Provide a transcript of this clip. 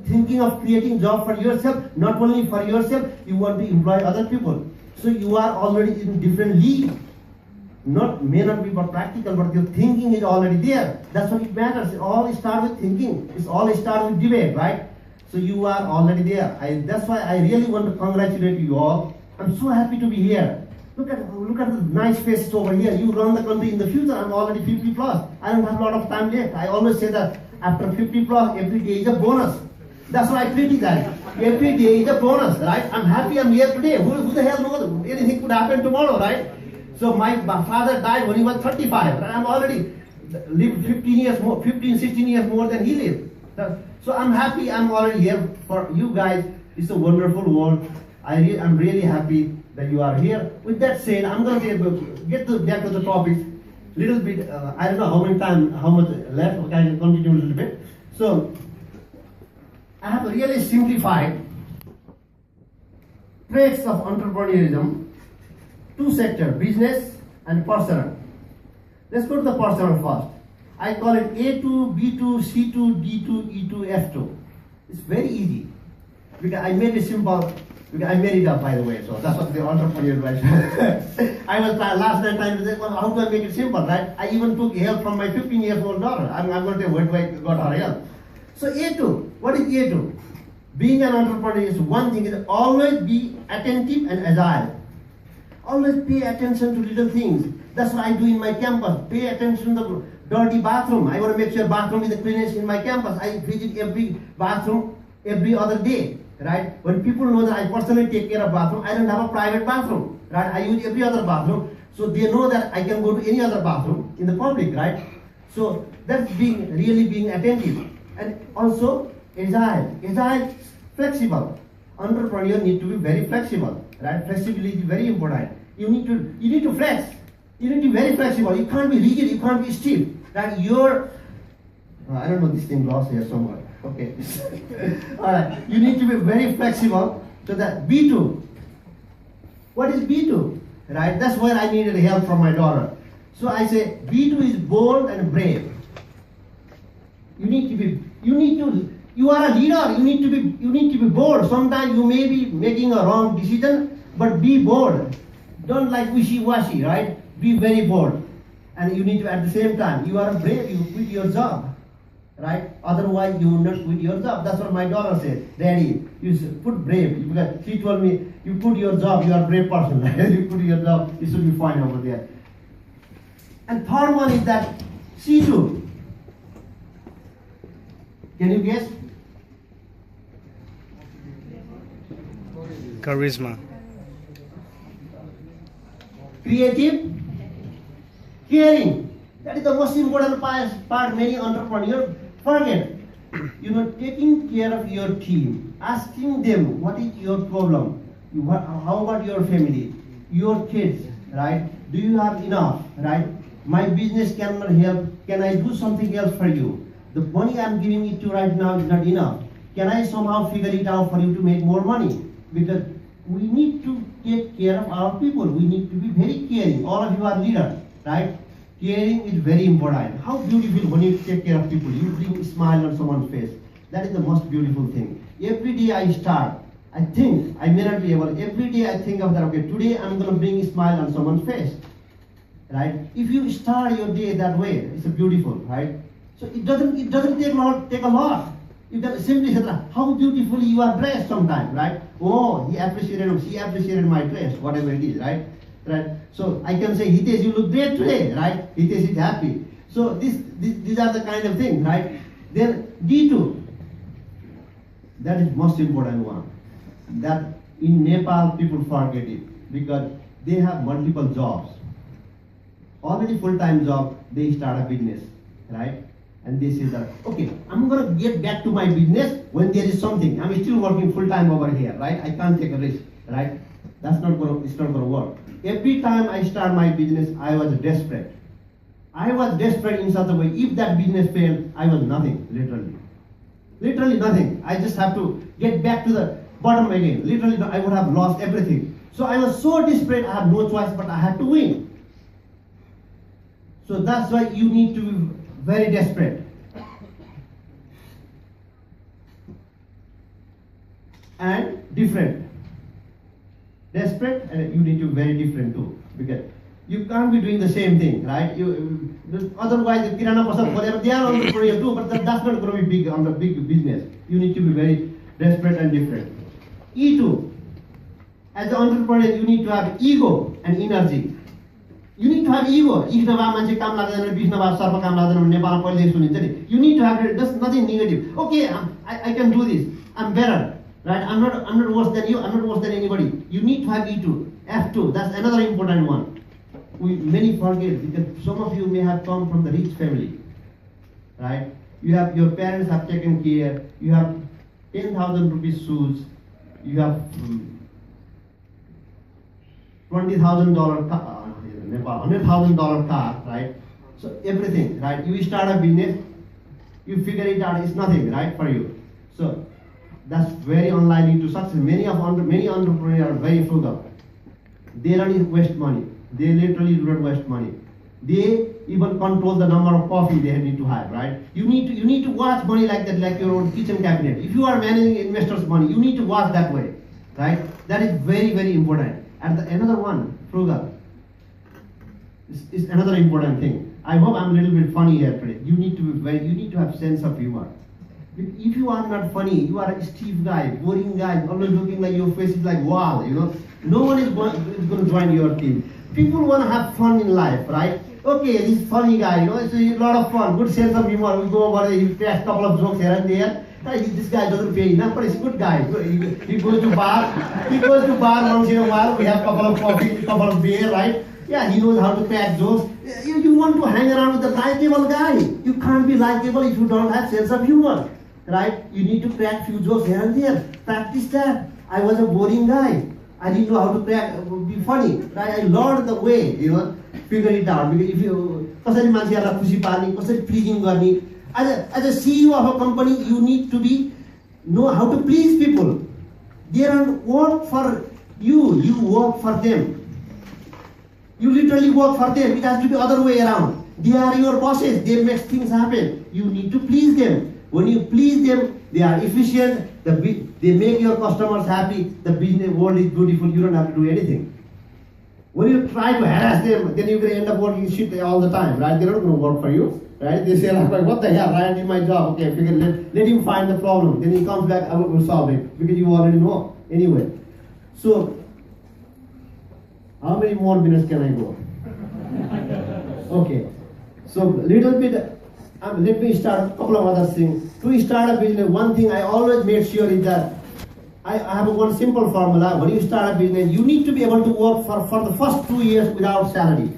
thinking of creating job for yourself, not only for yourself, you want to employ other people. So you are already in different league. May not be practical, but your thinking is already there. That's what it matters. It all starts with thinking. It's all starts with debate, right? So you are already there. That's why I really want to congratulate you all. I'm so happy to be here. Look at the nice faces over here. You run the country in the future. I'm already 50 plus. I don't have a lot of time left. I always say that after 50 plus, every day is a bonus. That's why I treat it that. Every day is a bonus, right? I'm happy I'm here today. Who the hell knows? Anything could happen tomorrow, right? So my father died when he was 35. Right? I'm already lived 16 years more than he lived. So I'm happy I'm already here for you guys. It's a wonderful world. I'm really happy that you are here. With that said, I'm going to get back to the topics. Little bit, I don't know how much left. Okay, I can continue a little bit. So I have really simplified traits of entrepreneurialism. Two sectors, business and personal. Let's go to the personal first. I call it A2, B2, C2, D2, E2, F2. It's very easy. Because I made it simple. Because I made it up, by the way. So that's what the entrepreneur advice. I was last night trying to say, well, how do I make it simple, right? I even took help from my 15-year-old daughter. I'm going to tell where do I got her help. So A2, what is A2? Being an entrepreneur is one thing, is always be attentive and agile. Always pay attention to little things. That's what I do in my campus. Pay attention to the dirty bathroom. I want to make sure bathroom is the cleanest in my campus. I visit every bathroom every other day, right? When people know that I personally take care of bathroom, I don't have a private bathroom, right? I use every other bathroom. So they know that I can go to any other bathroom in the public, right? So that's really being attentive. And also agile. Agile, flexible. Entrepreneur need to be very flexible, right? Flexibility is very important. You need to flex. You need to be very flexible. You can't be rigid. You can't be stiff. Right? I don't know, this thing lost here somewhere. Okay. All right. You need to be very flexible. So that B2. What is B2? Right? That's where I needed help from my daughter. So I say B2 is bold and brave. You are a leader. You need to be bold. Sometimes you may be making a wrong decision, but be bold. Don't like wishy-washy, right? Be very bold. And you need to, at the same time, you are brave, you quit your job, right? Otherwise, you will not quit your job. That's what my daughter said. Daddy, you put brave. Because she told me, you put your job, you are a brave person. You put your job, it should be fine over there. And third one is that C2. Can you guess? Charisma. Creative. Caring. That is the most important part many entrepreneurs forget. Taking care of your team. Asking them, what is your problem? How about your family? Your kids, right? Do you have enough, right? My business cannot help. Can I do something else for you? The money I'm giving it to right now is not enough. Can I somehow figure it out for you to make more money? Because we need to take care of our people. We need to be very caring. All of you are leaders, right? Caring is very important. How beautiful when you take care of people. You bring a smile on someone's face. That is the most beautiful thing. Every day I start, I think, I may not be able, every day I think of that, okay, today I'm going to bring a smile on someone's face, right? If you start your day that way, it's beautiful, right? So it doesn't take a lot. You can simply say, how beautifully you are dressed sometimes, right? Oh, she appreciated my dress, whatever it is, right? Right? So I can say, Hitesh, you look great today, right? Hitesh is happy. So these are the kind of things, right? Then D2, that is most important one. That in Nepal people forget it because they have multiple jobs. Already full-time job, they start a business, right? And they say that, okay, I'm going to get back to my business when there is something. I'm still working full-time over here, right? I can't take a risk, right? It's not going to work. Every time I start my business, I was desperate. I was desperate in such a way, if that business failed, I was nothing, literally. Literally nothing. I just have to get back to the bottom again. Literally, I would have lost everything. So I was so desperate, I had no choice, but I had to win. So that's why you need to be very desperate. and different. Desperate, and you need to be very different too, because you can't be doing the same thing, right? Otherwise, the kirana pasar, whatever, they are entrepreneurial too, but that's not going to be big on the big business. You need to be very desperate and different. E2, as an entrepreneur, you need to have ego and energy. You need to have ego. You need to have, that's nothing negative. Okay, I can do this. I'm better, right? I'm not worse than you. I'm not worse than anybody. You need to have E2, F2. That's another important one. Many forget, because some of you may have come from the rich family, right? Your parents have taken care. You have 10,000 rupees shoes. You have $20,000 car, $100,000 car, right? So everything, right? You start a business, you figure it out. It's nothing, right, for you. So that's very unlikely to success. Many entrepreneurs are very frugal. They don't waste money. They literally do not waste money. They even control the number of coffee they need to have, right? You need to watch money like that, like your own kitchen cabinet. If you are managing investors' money, you need to watch that way, right? That is very, very important. And another one, frugal, is another important thing. I hope I'm a little bit funny here today. You need to have sense of humor. If you are not funny, you are a stiff guy, boring guy, always looking like your face is like wall, you know. No one is going to join your team. People want to have fun in life, right? Okay, this funny guy, you know, it's a lot of fun, good sense of humor. We go over there, he cracks a couple of jokes here and there. This guy doesn't pay enough, but he's a good guy. He goes to bar. He goes to bar once in a while. We have a couple of coffee, a couple of beer, right? Yeah, he knows how to crack jokes. You want to hang around with the likable guy. You can't be likable if you don't have sense of humor, right? You need to crack few jokes here and there. Practice that. I was a boring guy. I didn't know how to be funny, right? I learned the way, you know, figure it out. Because if you, कसरी मान्छेहरुलाई खुसी पार्ने, कसरी pleasing गर्ने, as a CEO of a company, you need to know how to please people. They don't work for you, you work for them. You literally work for them. It has to be the other way around. They are your bosses. They make things happen. You need to please them. When you please them, they are efficient. They make your customers happy. The business world is beautiful. You don't have to do anything. When you try to harass them, then you're going to end up working shit all the time, right? They're not going to work for you, right? They say, like, what the hell, right? I did my job. Okay, let him find the problem. Then he comes back, I will solve it, because you already know. Anyway, so, how many more minutes can I go? Okay, so little bit, let me start a couple of other things. To start a business, one thing I always make sure is that I have one simple formula. When you start a business, you need to be able to work for the first 2 years without salary.